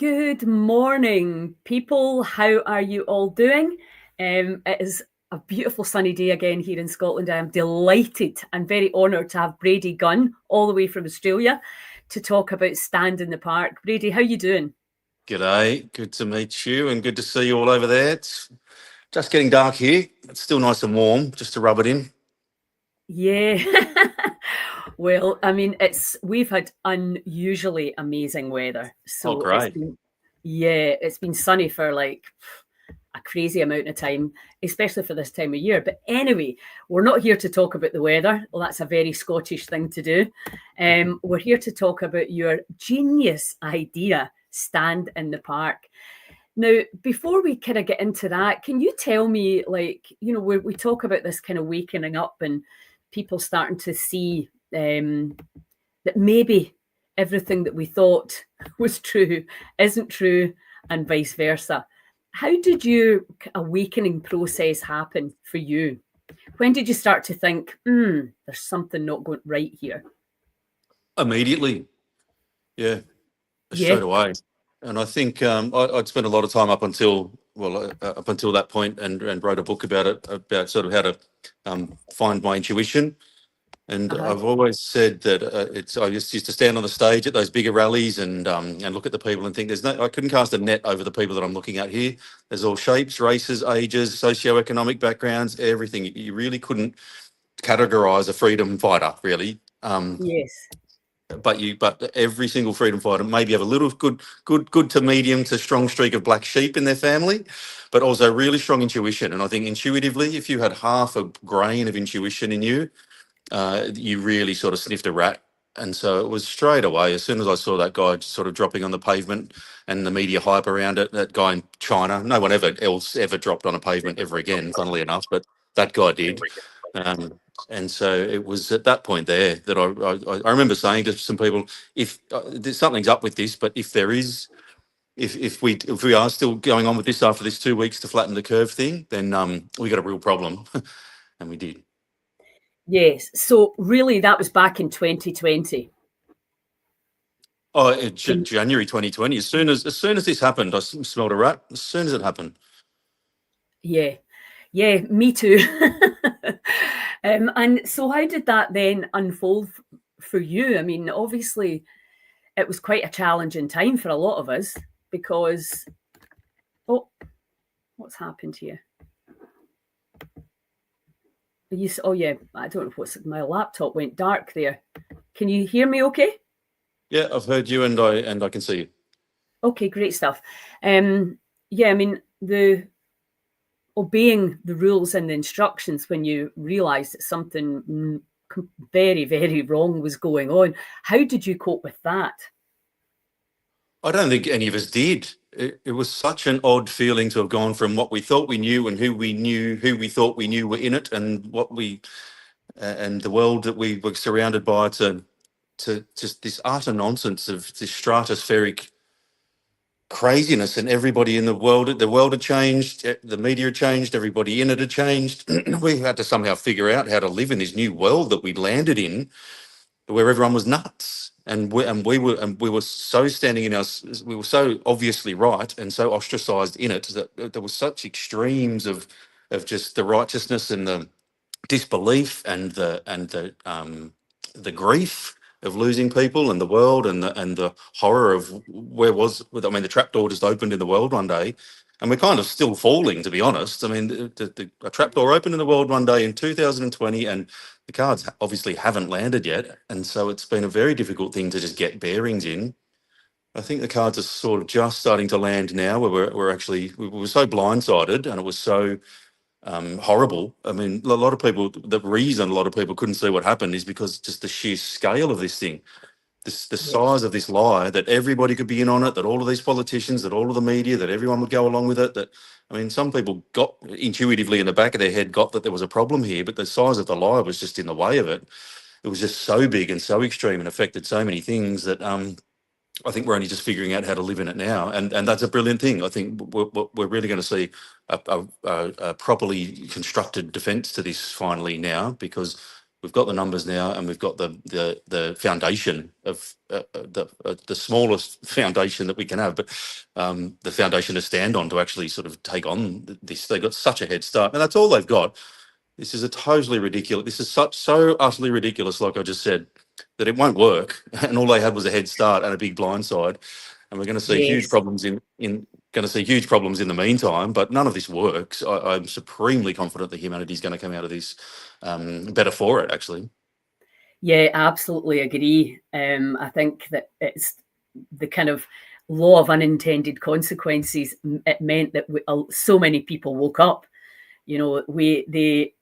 Good morning, people. How are you all doing? It is a beautiful sunny day again here in Scotland. I am delighted and very honoured to have Brady Gunn all the way from Australia to talk about Stand in the Park. Brady, how you doing? G'day, good to meet you and good to see you all over there. It's just getting dark here. It's still nice and warm, just to rub it in. Yeah. Well, I mean, we've had unusually amazing weather. Oh, So great. it's been sunny for like a crazy amount of time, especially for this time of year. But anyway, we're not here to talk about the weather. Well, that's a very Scottish thing to do. We're here to talk about your genius idea, Stand in the Park. Now, before we kind of get into that, can you tell me, like, we talk about this kind of wakening up and people starting to see that maybe everything that we thought was true isn't true, and vice versa. How did your awakening process happen for you? When did you start to think, there's something not going right here? Immediately, yeah, Yeah. straight away. And I think I'd spent a lot of time up until that point, and wrote a book about it, about sort of how to find my intuition. And Uh-huh. I've always said that I just used to stand on the stage at those bigger rallies and look at the people and think I couldn't cast a net over the people that I'm looking at here. There's all shapes, races, ages, socioeconomic backgrounds, everything. You really couldn't categorize a freedom fighter, really. Yes. But every single freedom fighter maybe have a little good to medium to strong streak of black sheep in their family, but also really strong intuition. And I think intuitively, if you had half a grain of intuition in you, you really sort of sniffed a rat. And so it was straight away, as soon as I saw that guy sort of dropping on the pavement and the media hype around it, that guy in China, no one else ever dropped on a pavement ever again, funnily enough, but that guy did. And so it was at that point there that I remember saying to some people, if there's something's up with this, but if there is, if we are still going on with this after this 2 weeks to flatten the curve thing, then we got a real problem. And we did. Yes. So really, that was back in 2020. Oh, Can, January 2020. As soon as this happened, I smelled a rat. As soon as it happened. yeah. Yeah, me too. And so, how did that then unfold for you? I mean, obviously, it was quite a challenging time for a lot of us because, oh, what's happened here? Oh, yeah, I don't know my laptop went dark there. Can you hear me okay? Yeah, I've heard you, and I can see you. Okay, great stuff. Yeah, I mean, the obeying the rules and the instructions when you realised that something very, very wrong was going on. How did you cope with that? I don't think any of us did. It was such an odd feeling to have gone from what we thought we knew and who we thought we knew were in it, and and the world that we were surrounded by, to just this utter nonsense of this stratospheric craziness. And everybody in the world had changed, the media had changed, everybody in it had changed. We had to somehow figure out how to live in this new world that we'd landed in, where everyone was nuts, and we were so we were so obviously right and so ostracized in it that there was such extremes of just the righteousness and the disbelief and the grief of losing people and the world, and the horror of the trapdoor just opened in the world one day, and we're kind of still falling, to be honest. I mean, a trapdoor opened in the world one day in 2020, and the cards obviously haven't landed yet, and so it's been a very difficult thing to just get bearings in. I think the cards are sort of just starting to land now, where we were so blindsided, and it was so horrible. I mean, a lot of people, the reason a lot of people couldn't see what happened is because just the sheer scale of this thing, the Yeah. size of this lie, that everybody could be in on it, that all of these politicians, that all of the media, that everyone would go along with it. That, I mean, some people got intuitively in the back of their head, got that there was a problem here, but the size of the lie was just in the way of it. It was just so big and so extreme and affected so many things that I think we're only just figuring out how to live in it now, and that's a brilliant thing. I think we're really going to see a properly constructed defence to this finally now, because we've got the numbers now, and we've got the foundation of the smallest foundation that we can have, but the foundation to stand on to actually sort of take on this. They got such a head start, and that's all they've got. This is a totally ridiculous. This is so utterly ridiculous, like I just said, that it won't work. And all they had was a head start and a big blindside, and we're going to see huge Yes. problems in going to see huge problems in the meantime. But none of this works. I'm supremely confident that humanity is going to come out of this better for it. Actually, Yeah, absolutely agree. I think that it's the kind of law of unintended consequences. It meant that so many people woke up. You know,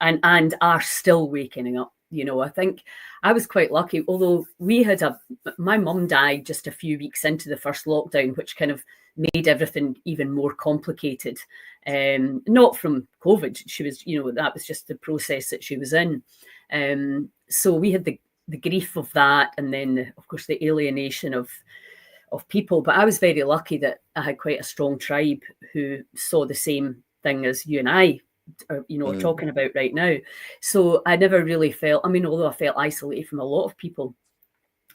and are still waking up. You know, I think I was quite lucky, although my mum died just a few weeks into the first lockdown, which kind of made everything even more complicated. Not from COVID. She was, that was just the process that she was in. So we had the grief of that, and then of course the alienation of people. But I was very lucky that I had quite a strong tribe who saw the same thing as you and I are talking about right now. So I never really felt, I mean, although I felt isolated from a lot of people,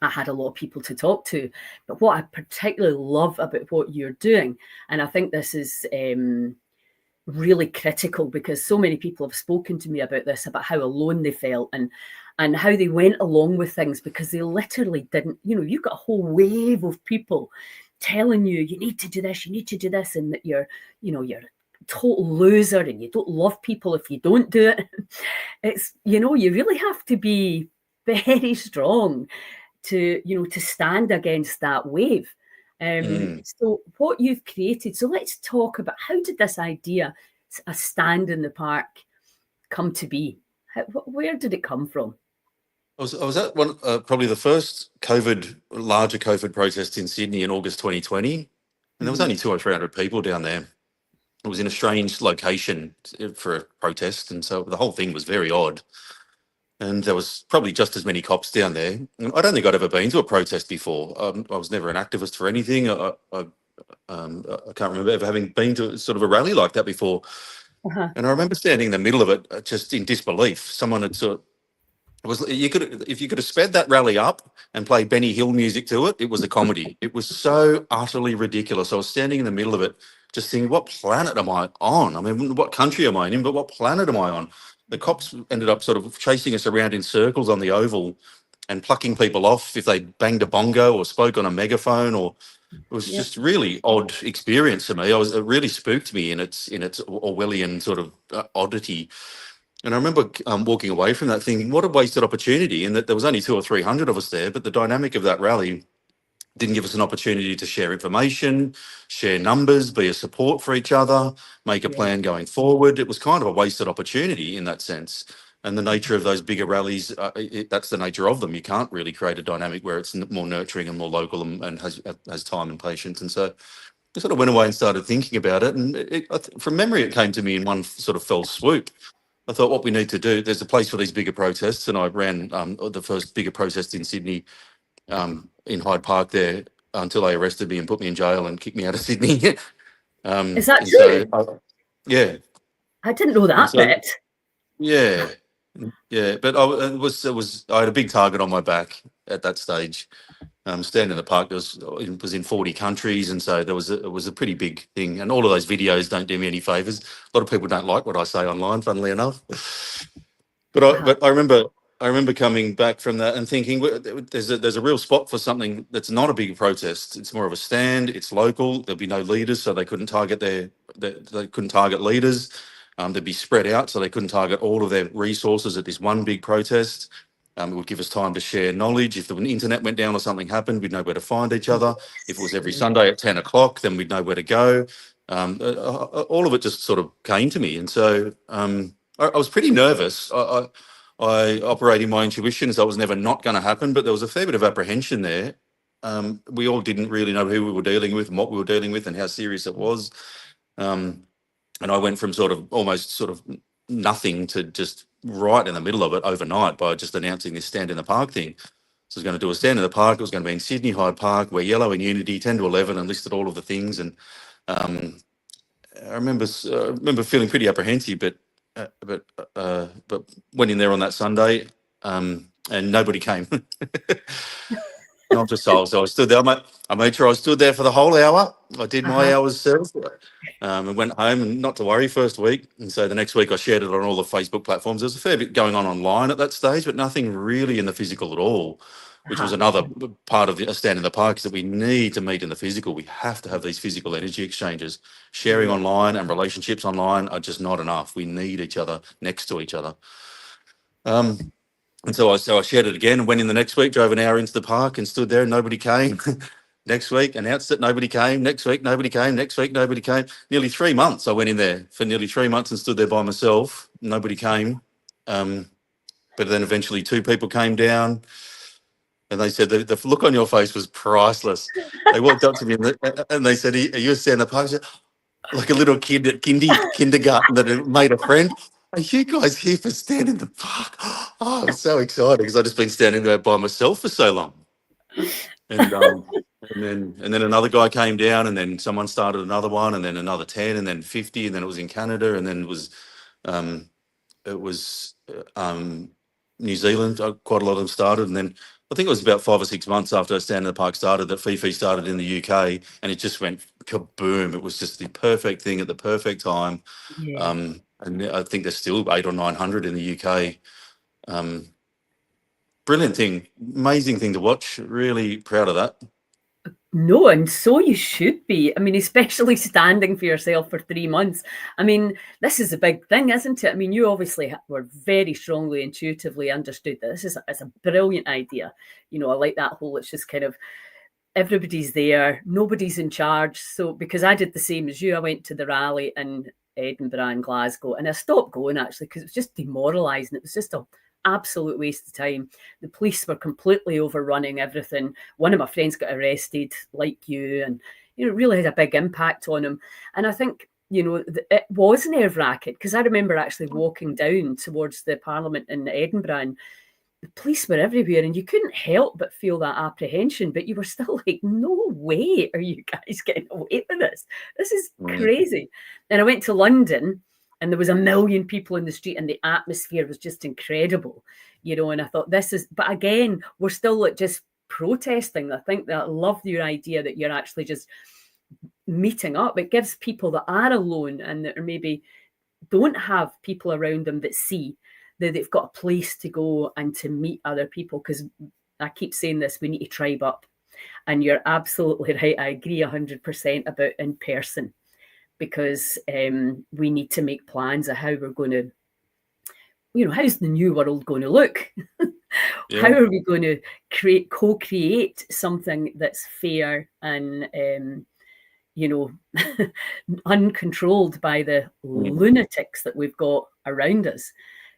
I had a lot of people to talk to. But what I particularly love about what you're doing, and I think this is really critical, because so many people have spoken to me about this, about how alone they felt, and how they went along with things because they literally didn't, you've got a whole wave of people telling you, you need to do this, you need to do this, and that you're a total loser and you don't love people if you don't do it. It's, you really have to be very strong to stand against that wave. So what you've created, so let's talk about, how did this idea, a stand in the park, come to be? Where did it come from? I was at one probably the first larger COVID protest in Sydney in August 2020, and there was only 200 or 300 people down there. It was in a strange location for a protest, and so the whole thing was very odd. And there was probably just as many cops down there. And I don't think I'd ever been to a protest before. I was never an activist for anything. I can't remember ever having been to sort of a rally like that before. And I remember standing in the middle of it, just in disbelief. Someone had sort of, if you could have sped that rally up and played Benny Hill music to it, it was a comedy. It was so utterly ridiculous. I was standing in the middle of it, just thinking, what planet am I on? I mean, what country am I in? But what planet am I on? The cops ended up sort of chasing us around in circles on the oval and plucking people off if they banged a bongo or spoke on a megaphone. Or it was just really odd experience for me. It really spooked me in its Orwellian sort of oddity. And I remember walking away from that thinking, what a wasted opportunity, and that there was only 200 or 300 of us there, but the dynamic of that rally didn't give us an opportunity to share information, share numbers, be a support for each other, make a plan going forward. It was kind of a wasted opportunity in that sense. And the nature of those bigger rallies, that's the nature of them. You can't really create a dynamic where it's more nurturing and more local and has time and patience. And so I sort of went away and started thinking about it. And from memory, it came to me in one sort of fell swoop. I thought, what we need to do, there's a place for these bigger protests. And I ran the first bigger protest in Sydney, in Hyde Park there, until they arrested me and put me in jail and kicked me out of Sydney. Is that true? So, yeah. I didn't know that bit. Yeah. Yeah. But I had a big target on my back at that stage. Stand in the park was in 40 countries, and so it was a pretty big thing. And all of those videos don't do me any favors. A lot of people don't like what I say online, funnily enough. But I remember coming back from that and thinking, there's a real spot for something that's not a big protest. It's more of a stand. It's local. There'll be no leaders, so they couldn't target they couldn't target leaders. They'd be spread out, so they couldn't target all of their resources at this one big protest. It would give us time to share knowledge. If the internet went down or something happened, we'd know where to find each other. If it was every Sunday at 10 o'clock, then we'd know where to go. All of it just sort of came to me. And so I was pretty nervous. I operated my intuition, so it was never not going to happen, but there was a fair bit of apprehension there. We all didn't really know who we were dealing with and what we were dealing with and how serious it was. And I went from almost sort of nothing to just right in the middle of it overnight by just announcing this stand in the park thing. So I was going to do a stand in the park. It was going to be in Sydney Hyde Park. We're yellow in unity, 10 to 11, and listed all of the things. And I remember feeling pretty apprehensive, but went in there on that Sunday. and nobody came. Not a soul. So I stood there. I made sure I stood there for the whole hour. I did my Uh-huh. hours service, and went home. And not to worry, first week. And so the next week, I shared it on all the Facebook platforms. There was a fair bit going on online at that stage, but nothing really in the physical at all. Which was Uh-huh. another part of the stand in the park, is that we need to meet in the physical. We have to have these physical energy exchanges. Sharing Yeah. online and relationships online are just not enough. We need each other next to each other. And so I shared it again and went in the next week, drove an hour into the park and stood there and nobody came. Next week, announced it, nobody came. Next week, nobody came. Next week, nobody came. Nearly 3 months I went in there for nearly 3 months and stood there by myself. Nobody came. But then eventually 2 people came down and they said the look on your face was priceless. They walked up to me and they said, "Are you a stand up park?" Like a little kid at kindergarten that had made a friend. Are you guys here for Stand in the Park? Oh, I'm so excited because I've just been standing there by myself for so long. And and then another guy came down, and then someone started another one, and then another 10, and then 50, and then it was in Canada, and then um, it was New Zealand. Quite a lot of them started, and then I think it was about 5 or 6 months after Stand in the Park started that Fifi started in the UK, and it just went kaboom. It was just the perfect thing at the perfect time. Yeah. And I think there's still 800 or 900 in the UK. Brilliant thing, amazing thing to watch. Really proud of that. No, and so you should be. I mean, especially standing for yourself for 3 months. I mean, this is a big thing, isn't it? I mean, you obviously were very strongly intuitively understood that it's a brilliant idea. You know, I like that whole, it's just kind of everybody's there, nobody's in charge. So, because I did the same as you, I went to the rally in Edinburgh and Glasgow, and I stopped going actually because it was just demoralising. It was just a absolute waste of time. The police were completely overrunning everything. One of my friends got arrested, like you, and it really had a big impact on him. And I think it was nerve wracking because I remember actually walking down towards the Parliament in Edinburgh, and the police were everywhere, and you couldn't help but feel that apprehension. But you were still like, "No way, are you guys getting away with this? This is Mm. crazy." And I went to London, and there was a million people in the street, and the atmosphere was just incredible, And I thought, this is, but again, we're still like just protesting. I think that I love your idea that you're actually just meeting up. It gives people that are alone and that are maybe don't have people around them that see that they've got a place to go and to meet other people. Because I keep saying this, we need to tribe up. And you're absolutely right. I agree 100% about in person, because we need to make plans of how we're going to, how's the new world going to look? Yeah. How are we going to co-create something that's fair and uncontrolled by the lunatics that we've got around us?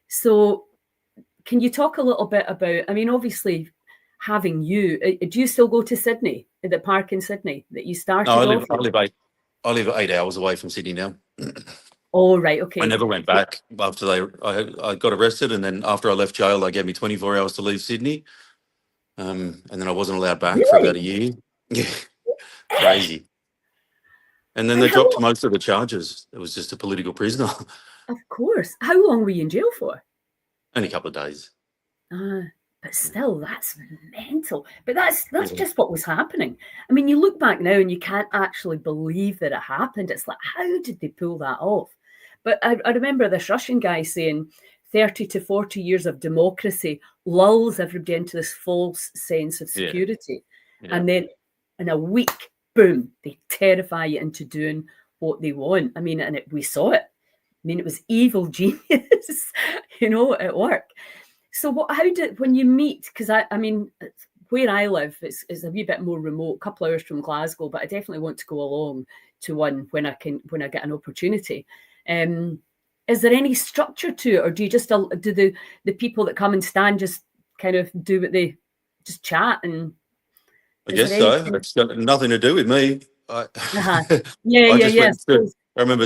So can you talk a little bit about, I mean, obviously having you, do you still go to Sydney, the park in Sydney that you No, started off in? I live 8 hours away from Sydney now. Oh, right, I okay. never went back after I got arrested, and then after I left jail, they gave me 24 hours to leave Sydney, and then I wasn't allowed back for about a Really? year. Yeah, crazy. And then And they how dropped long, most of the charges. It was just a political prisoner. of course, how long were you in jail for? Only a couple of days. Uh, but still, that's mental. But that's Yeah. just what was happening. I mean, you look back now and you can't actually believe that it happened. It's like, how did they pull that off? But I remember this Russian guy saying 30 to 40 years of democracy lulls everybody into this false sense of Yeah. security. Yeah. And then in a week, boom, they terrify you into doing what they want. I mean, and we saw it. I mean, it was evil genius, at work. So when you meet, because I mean, where I live is a wee bit more remote, a couple hours from Glasgow, but I definitely want to go along to one when I get an opportunity. Is there any structure to it, or do you just do the people that come and stand just kind of do what they just chat, and I is there guess so. anything? It's got nothing to do with me. Uh-huh. Yeah, I yeah, just yeah. I went to. suppose. I remember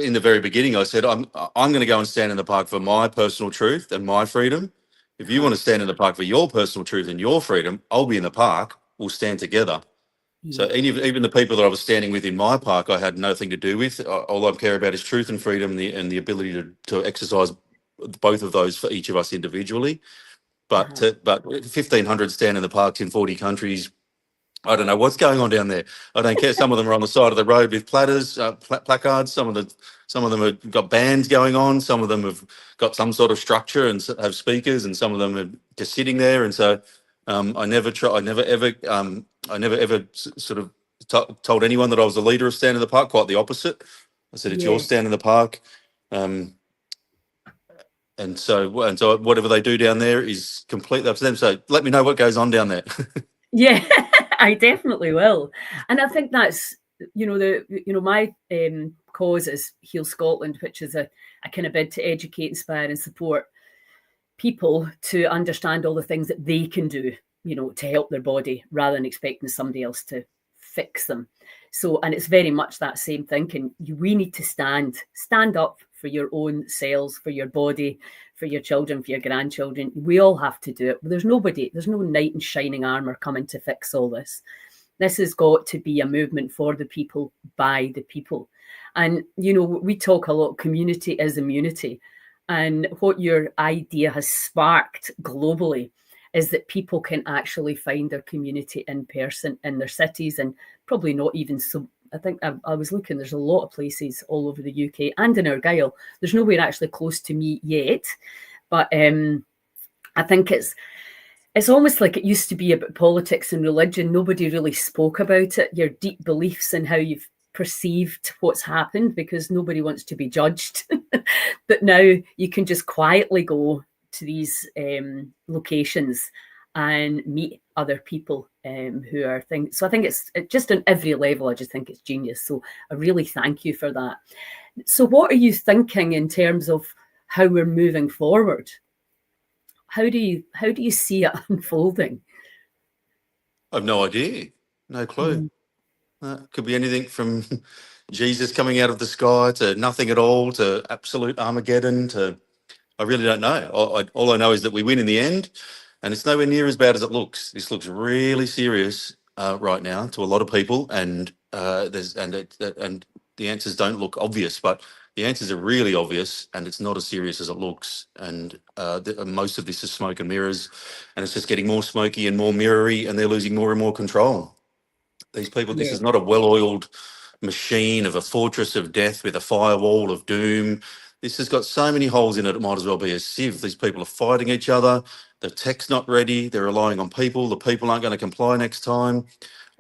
in the very beginning, I said, I'm going to go and stand in the park for my personal truth and my freedom. If you Uh-huh. want to stand in the park for your personal truth and your freedom, I'll be in the park. We'll stand together. So Yeah. even the people that I was standing with in my park, I had nothing to do with. All I care about is truth and freedom, and the ability to exercise both of those for each of us individually. But 1,500 stand in the parks in 40 countries. I don't know what's going on down there. I don't care. Some of them are on the side of the road with platters, placards. Some of them have got bands going on. Some of them have got some sort of structure and have speakers, and some of them are just sitting there. And so I never ever sort of told anyone that I was the leader of Stand in the Park. Quite the opposite. I said, it's your Stand in the Park. And so whatever they do down there is completely up to them. So let me know what goes on down there. Yeah, I definitely will. And I think that's, my cause is Heal Scotland, which is a kind of bid to educate, inspire and support people to understand all the things that they can do, to help their body rather than expecting somebody else to fix them. So, and it's very much that same thinking. We need to stand up for your own selves, for your body, for your children, for your grandchildren. We all have to do it. There's no knight in shining armor coming to fix all this. This has got to be a movement for the people, by the people. And, we talk a lot, community is immunity. And what your idea has sparked globally is that people can actually find their community in person in their cities, and probably not even so. I think I was looking, there's a lot of places all over the UK and in Argyll. There's nowhere actually close to me yet. But I think it's almost like it used to be about politics and religion. Nobody really spoke about it, your deep beliefs and how you've perceived what's happened, because nobody wants to be judged. But now you can just quietly go to these locations and meet other people who are things. So I think it's just on every level. I just think it's genius. So I really thank you for that. So what are you thinking in terms of how we're moving forward? How do you see it unfolding? I've no idea. No clue. Could be anything from Jesus coming out of the sky to nothing at all to absolute Armageddon to I really don't know. All I know is that we win in the end, and it's nowhere near as bad as it looks. This looks really serious right now to a lot of people, and and the answers don't look obvious, but the answers are really obvious, and it's not as serious as it looks. And most of this is smoke and mirrors, and it's just getting more smoky and more mirrory, and they're losing more and more control. These people, this is not a well-oiled machine of a fortress of death with a firewall of doom. This has got so many holes in it, it might as well be a sieve. These people are fighting each other. The tech's not ready. They're relying on people. The people aren't going to comply next time.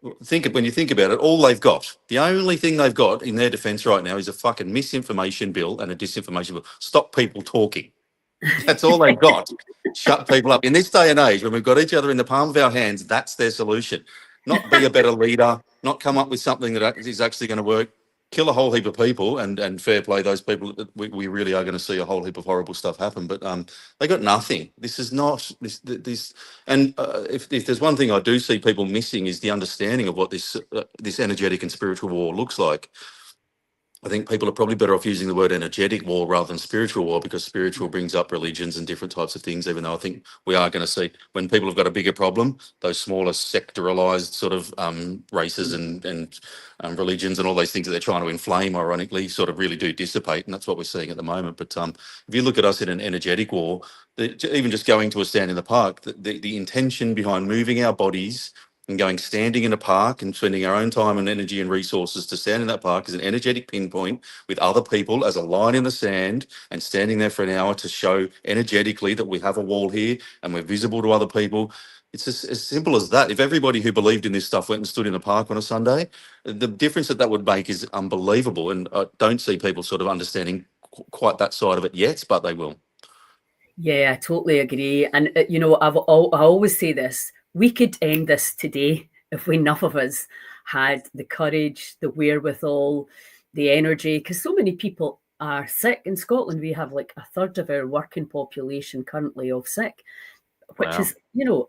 When you think about it, all they've got, the only thing they've got in their defense right now is a fucking misinformation bill and a disinformation bill. Stop people talking. That's all they've got. Shut people up. In this day and age, when we've got each other in the palm of our hands, that's their solution. Not be a better leader, not come up with something that is actually going to work. Kill a whole heap of people and fair play those people. We really are going to see a whole heap of horrible stuff happen. But they got nothing. This is not this. And if there's one thing I do see people missing is the understanding of what this energetic and spiritual war looks like. I think people are probably better off using the word energetic war rather than spiritual war, because spiritual brings up religions and different types of things, even though I think we are going to see when people have got a bigger problem, those smaller sectoralized sort of races and religions and all those things that they're trying to inflame, ironically, sort of really do dissipate. And that's what we're seeing at the moment. But if you look at us in an energetic war, even just going to a stand in the park, the intention behind moving our bodies and standing in a park and spending our own time and energy and resources to stand in that park is an energetic pinpoint with other people as a line in the sand, and standing there for an hour to show energetically that we have a wall here and we're visible to other people. It's as simple as that. If everybody who believed in this stuff went and stood in the park on a Sunday, the difference that would make is unbelievable. And I don't see people sort of understanding quite that side of it yet, but they will. Yeah, I totally agree. And, I always say this. We could end this today if enough of us had the courage, the wherewithal, the energy, because so many people are sick. In Scotland, we have like a third of our working population currently off sick, which is,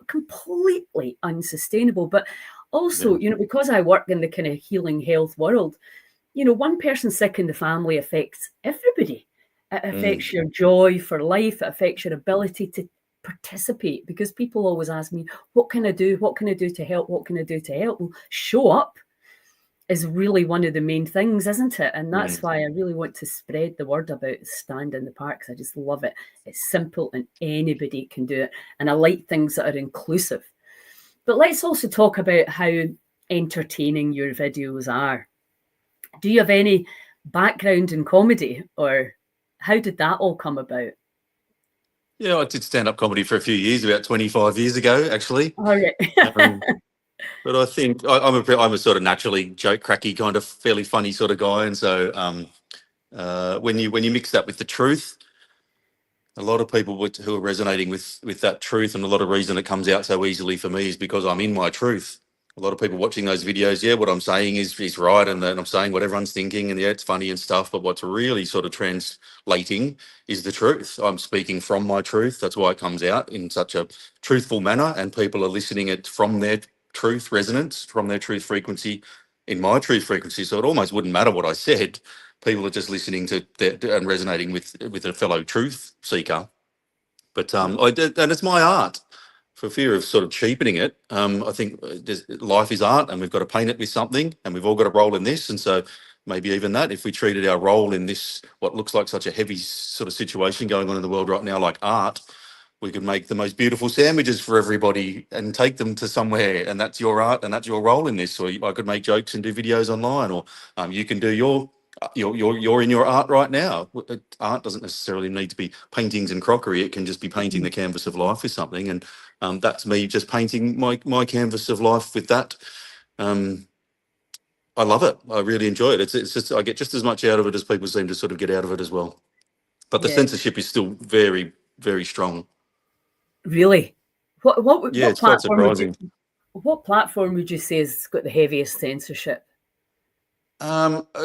completely unsustainable. But also, because I work in the kind of healing health world, one person sick in the family affects everybody. It affects your joy for life. It affects your ability to participate, because people always ask me, what can I do? What can I do to help? What can I do to help? Well, show up. is really one of the main things, isn't it? And that's why I really want to spread the word about Stand in the Park, because I just love it. It's simple and anybody can do it. And I like things that are inclusive. But let's also talk about how entertaining your videos are. Do you have any background in comedy, or how did that all come about? Yeah, I did stand-up comedy for a few years, about 25 years ago, actually. All right. Um, but I think I'm a sort of naturally joke cracky kind of fairly funny sort of guy, and so when you mix that with the truth, a lot of people who are resonating with that truth, and a lot of reason it comes out so easily for me is because I'm in my truth. A lot of people watching those videos, yeah, what I'm saying is right, and then I'm saying what everyone's thinking, and yeah, it's funny and stuff. But what's really sort of translating is the truth. I'm speaking from my truth. That's why it comes out in such a truthful manner, and people are listening it from their truth resonance, from their truth frequency, in my truth frequency. So it almost wouldn't matter what I said. People are just listening to and resonating with a fellow truth seeker. But I did, and it's my art. For fear of sort of cheapening it, I think life is art, and we've got to paint it with something, and we've all got a role in this. And so maybe even that, if we treated our role in this, what looks like such a heavy sort of situation going on in the world right now, like art, we could make the most beautiful sandwiches for everybody and take them to somewhere, and that's your art and that's your role in this. Or I could make jokes and do videos online, or you can do you're in your art right now. Art doesn't necessarily need to be paintings and crockery. It can just be painting the canvas of life with something, and that's me just painting my canvas of life with that. I love it. I really enjoy it. It's just I get just as much out of it as people seem to sort of get out of it as well. But the Yeah, censorship is still very, very strong. really. Yeah, What it's quite platform would you surprising. say has got the heaviest censorship?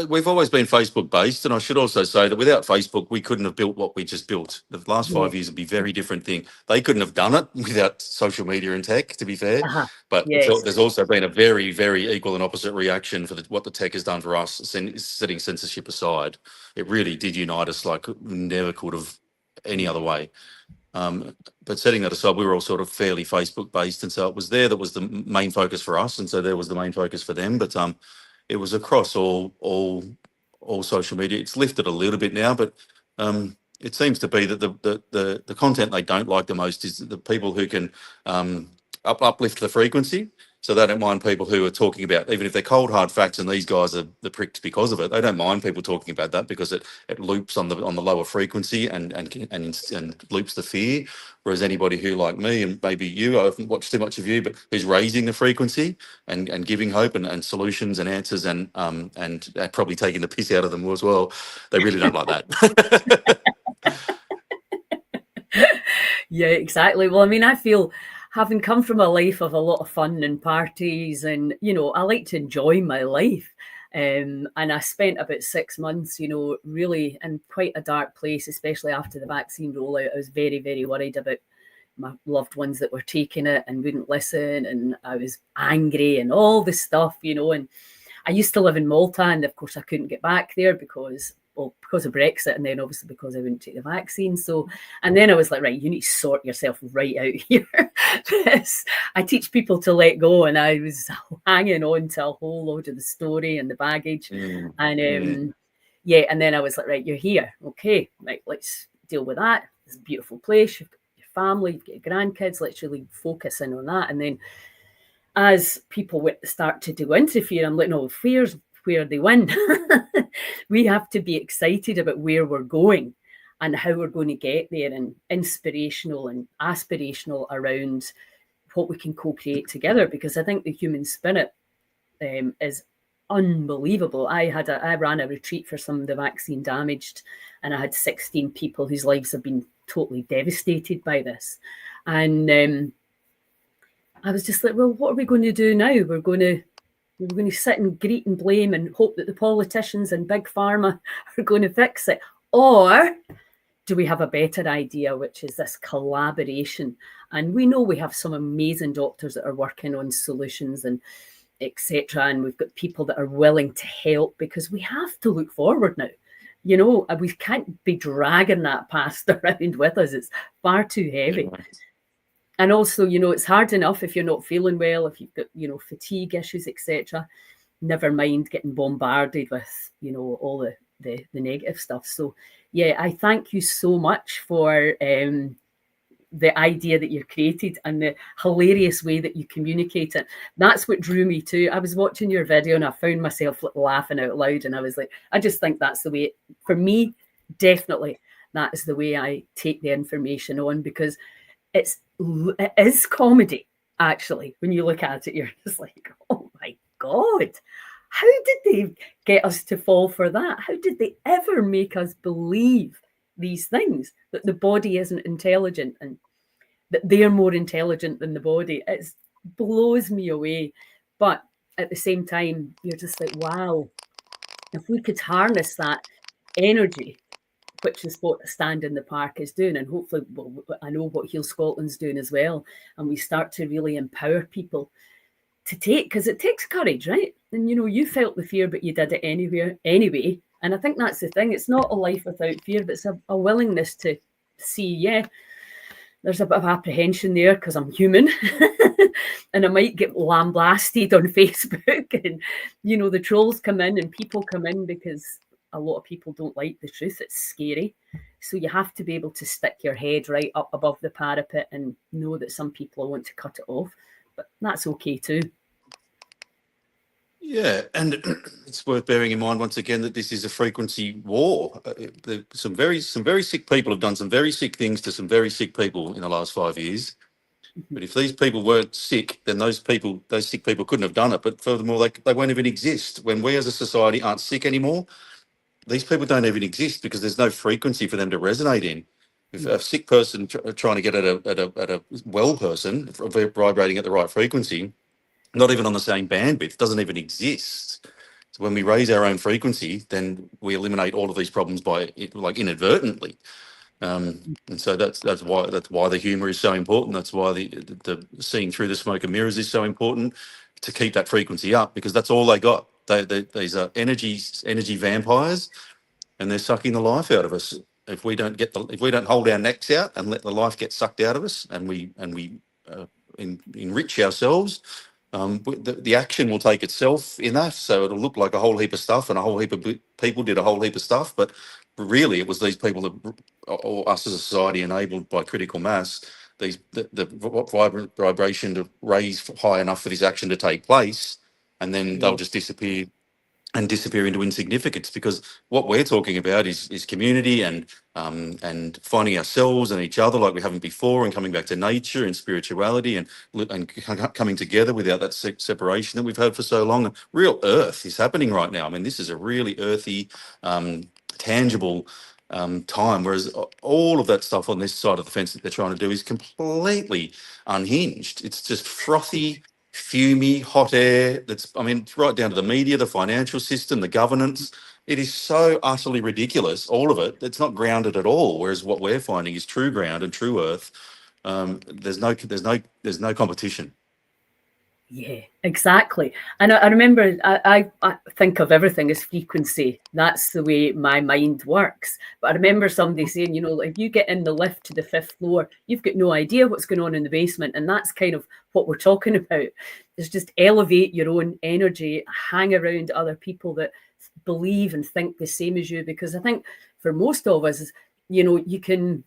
We've always been Facebook based, and I should also say that without Facebook, we couldn't have built what we just built. The last Yeah. 5 years would be a very different thing. They couldn't have done it without social media and tech, to be fair. Uh-huh. But Yes. there's also been a very, very equal and opposite reaction for what the tech has done for us, setting censorship aside. It really did unite us like never could have any other way. But setting that aside, we were all sort of fairly Facebook based, and so it was there that was the main focus for us, and so there was the main focus for them. But it was across all social media. It's lifted a little bit now, but it seems to be that the content they don't like the most is the people who can uplift the frequency. So they don't mind people who are talking about, even if they're cold hard facts, and these guys are the pricks because of it. They don't mind people talking about that because it loops on the lower frequency and loops the fear. Whereas anybody who, like me and maybe you, I haven't watched too much of you, but who's raising the frequency and giving hope and solutions and answers and probably taking the piss out of them as well, they really don't like that. Yeah, exactly. Well, I mean, I feel having come from a life of a lot of fun and parties, and I like to enjoy my life. And I spent about 6 months, really in quite a dark place, especially after the vaccine rollout. I was very, very worried about my loved ones that were taking it and wouldn't listen, and I was angry and all this stuff. And I used to live in Malta, and of course I couldn't get back there because of Brexit, and then obviously because I wouldn't take the vaccine. So, and then I was like, right, you need to sort yourself right out here. I teach people to let go, and I was hanging on to a whole load of the story and the baggage. And yeah, and then I was like, right, you're here. Okay, right, let's deal with that. It's a beautiful place. You've got your family, you've got your grandkids. Let's really focus in on that. And then as people start to do interfere, I'm like, no, fear's where they win. We have to be excited about where we're going and how we're going to get there, and inspirational and aspirational around what we can co-create together, because I think the human spirit is unbelievable. I ran a retreat for some of the vaccine damaged, and I had 16 people whose lives have been totally devastated by this. And I was just like, well, what are we going to do now? We're going to sit and greet and blame and hope that the politicians and big pharma are going to fix it. Or do we have a better idea, which is this collaboration? And we know we have some amazing doctors that are working on solutions and etc. And we've got people that are willing to help, because we have to look forward now. We can't be dragging that past around with us. It's far too heavy. Yeah. And also, it's hard enough if you're not feeling well, if you've got, fatigue issues, etc. never mind getting bombarded with, all the negative stuff. So yeah, I thank you so much for the idea that you've created and the hilarious way that you communicate it. That's what drew me to. I was watching your video and I found myself laughing out loud, and I was like, I just think that's the way, for me, definitely that is the way I take the information on, because it is comedy. Actually, when you look at it, you're just like, oh my god, how did they get us to fall for that? How did they ever make us believe these things, that the body isn't intelligent and that they're more intelligent than the body? It blows me away. But at the same time, you're just like, wow, if we could harness that energy, which is what Stand in the Park is doing, and hopefully, well, I know what Heal Scotland's doing as well, and we start to really empower people to take, because it takes courage, right? And you felt the fear, but you did it anyway. And I think that's the thing. It's not a life without fear, but it's a willingness to see, yeah, there's a bit of apprehension there because I'm human and I might get lambasted on Facebook, and the trolls come in and people come in because a lot of people don't like the truth. It's scary. So you have to be able to stick your head right up above the parapet and know that some people want to cut it off, but that's okay too. Yeah, and it's worth bearing in mind once again that this is a frequency war. Some very sick people have done some very sick things to some very sick people in the last 5 years. But if these people weren't sick, then those sick people couldn't have done it. But furthermore, they won't even exist. When we as a society aren't sick anymore, these people don't even exist because there's no frequency for them to resonate in. If a sick person trying to get at a well person vibrating at the right frequency, not even on the same bandwidth, doesn't even exist. So when we raise our own frequency, then we eliminate all of these problems by inadvertently. And so that's why the humor is so important. That's why the seeing through the smoke and mirrors is so important, to keep that frequency up, because that's all they got. These are energy vampires, and they're sucking the life out of us. If we don't hold our necks out and let the life get sucked out of us, and we enrich ourselves, the action will take itself in that. So it'll look like a whole heap of stuff, and a whole heap of people did a whole heap of stuff, but really it was these people that, or us as a society, enabled by critical mass, the vibration to raise high enough for this action to take place, and then they'll just disappear into insignificance, because what we're talking about is community and finding ourselves and each other like we haven't before, and coming back to nature and spirituality, and coming together without that separation that we've had for so long. Real earth is happening right now. I mean, this is a really earthy, tangible time, whereas all of that stuff on this side of the fence that they're trying to do is completely unhinged. It's just frothy, fumey, hot air. It's right down to the media, the financial system, the governance. It is so utterly ridiculous, all of it. It's not grounded at all. Whereas what we're finding is true ground and true earth. There's no competition. Yeah, exactly. And I remember, I think of everything as frequency. That's the way my mind works. But I remember somebody saying, if you get in the lift to the 5th floor, you've got no idea what's going on in the basement. And that's kind of what we're talking about. Is just elevate your own energy, hang around other people that believe and think the same as you. Because I think for most of us, you can,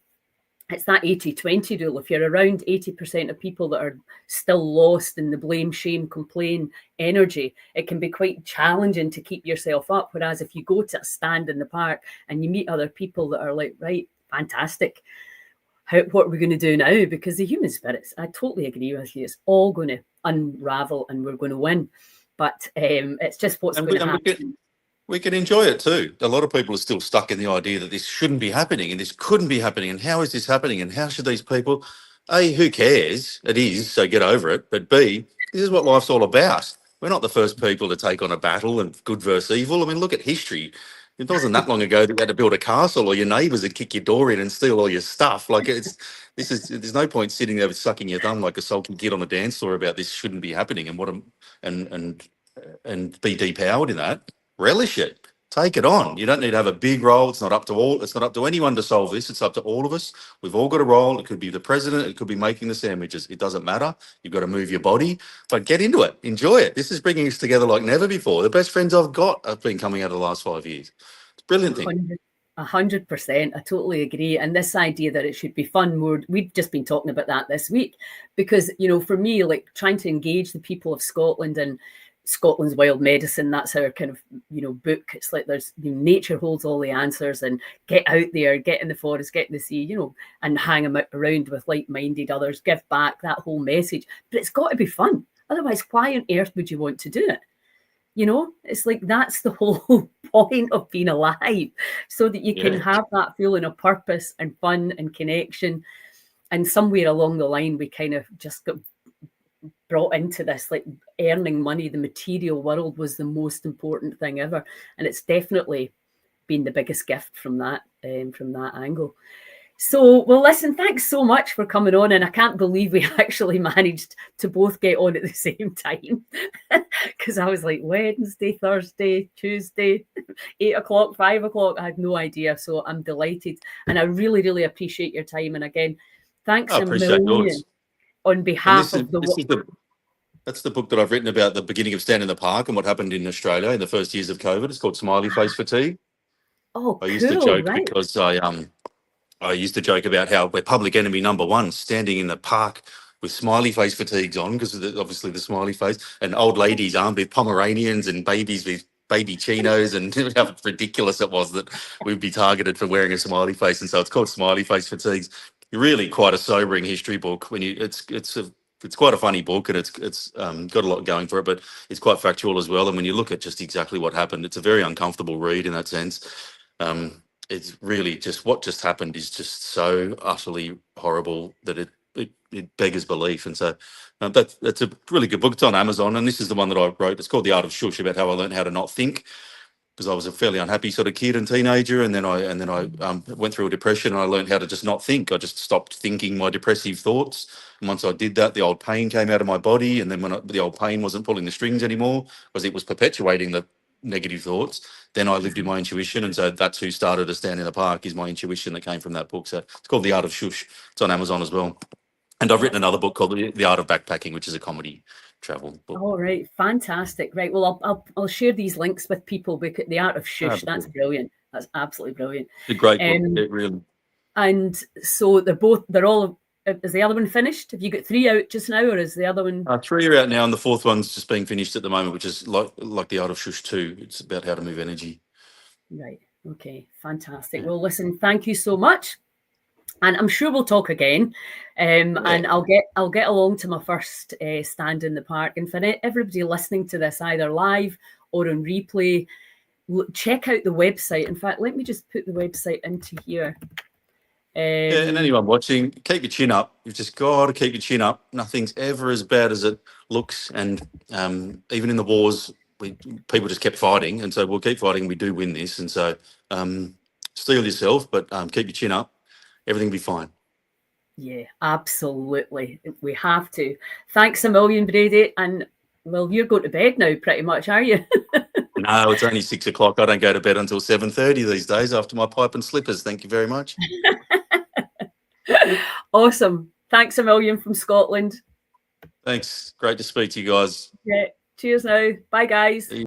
it's that 80-20 rule. If you're around 80% of people that are still lost in the blame, shame, complain energy, it can be quite challenging to keep yourself up. Whereas if you go to a stand in the park and you meet other people that are like, right, fantastic, what are we going to do now? Because the human spirits, I totally agree with you, it's all going to unravel and we're going to win. But it's just what's going to happen. We can enjoy it too. A lot of people are still stuck in the idea that this shouldn't be happening and this couldn't be happening, and how is this happening, and how should these people? A, who cares? It is, so get over it. But B, this is what life's all about. We're not the first people to take on a battle and good versus evil. I mean, look at history. It wasn't that long ago that you had to build a castle, or your neighbours would kick your door in and steal all your stuff. There's no point sitting there sucking your thumb like a sulky kid on the dance floor about this shouldn't be happening, and and be depowered in that. Relish it. Take it on. You don't need to have a big role. It's not up to all. It's not up to anyone to solve this. It's up to all of us. We've all got a role. It could be the president. It could be making the sandwiches. It doesn't matter. You've got to move your body, but get into it. Enjoy it. This is bringing us together like never before. The best friends I've got have been coming out of the last 5 years. It's a brilliant thing. 100%. I totally agree. And this idea that it should be fun, we've just been talking about that this week, because, you know, for me, like trying to engage the people of Scotland and Scotland's Wild Medicine, that's our kind of, you know, book. It's like there's, you know, nature holds all the answers, and get out there, get in the forest, get in the sea, you know, and hang around with like-minded others, give back, that whole message. But it's got to be fun. Otherwise, why on earth would you want to do it? You know, it's like that's the whole point of being alive, so that you can have that feeling of purpose and fun and connection. And somewhere along the line, we kind of just got brought into this, like earning money, the material world was the most important thing ever. And it's definitely been the biggest gift from that angle. So, well, listen, thanks so much for coming on. And I can't believe we actually managed to both get on at the same time, because I was like Wednesday, Thursday, Tuesday, 8 o'clock, 5 o'clock. I had no idea. So I'm delighted. And I really, really appreciate your time. And again, thanks a million on behalf of that's the book that I've written about the beginning of Stand in the Park and what happened in Australia in the first years of COVID. It's called Smiley Face Fatigue. Oh, I used to joke because I used to joke about how we're public enemy number one, standing in the park with smiley face fatigues on, because obviously the smiley face, and old ladies armed with Pomeranians and babies with baby chinos, and how ridiculous it was that we'd be targeted for wearing a smiley face. And so it's called Smiley Face Fatigues. Really quite a sobering history book. It's quite a funny book, and it's got a lot going for it, but it's quite factual as well. And when you look at just exactly what happened, it's a very uncomfortable read in that sense. It's really just what just happened is just so utterly horrible that it beggars belief. And so that's a really good book. It's on Amazon, and this is the one that I wrote. It's called The Art of Shush, about how I learned how to not think, because I was a fairly unhappy sort of kid and teenager, and then I went through a depression, and I learned how to just not think. I just stopped thinking my depressive thoughts, and once I did that, the old pain came out of my body, and then the old pain wasn't pulling the strings anymore, because it was perpetuating the negative thoughts. Then I lived in my intuition, and so that's who started to Stand in the Park, is my intuition that came from that book. So it's called The Art of Shush. It's on Amazon as well. And I've written another book called The Art of Backpacking, which is a comedy travel book. All right, fantastic. Right, well, I'll share these links with people, because The Art of Shush, that's brilliant. That's absolutely brilliant. It's a great book. It really. And so they're all. Is the other one finished? Have you got 3 out just now, or is the other one? 3 are out now, and the 4th one's just being finished at the moment, which is like The Art of Shush 2. It's about how to move energy. Right. Okay. Fantastic. Well, listen, thank you so much, and I'm sure we'll talk again. And I'll get along to my first stand in the park. And for everybody listening to this, either live or on replay, check out the website. In fact, let me just put the website into here. And anyone watching, keep your chin up. You've just got to keep your chin up. Nothing's ever as bad as it looks. And even in the wars, people just kept fighting. And so we'll keep fighting. We do win this. And so steel yourself, but keep your chin up. Everything will be fine. Yeah, absolutely. We have to. Thanks a million, Brady. And, well, you're going to bed now, pretty much, are you? No, it's only 6 o'clock. I don't go to bed until 7:30 these days after my pipe and slippers. Thank you very much. Awesome. Thanks a million from Scotland. Thanks. Great to speak to you guys. Yeah. Cheers now. Bye, guys.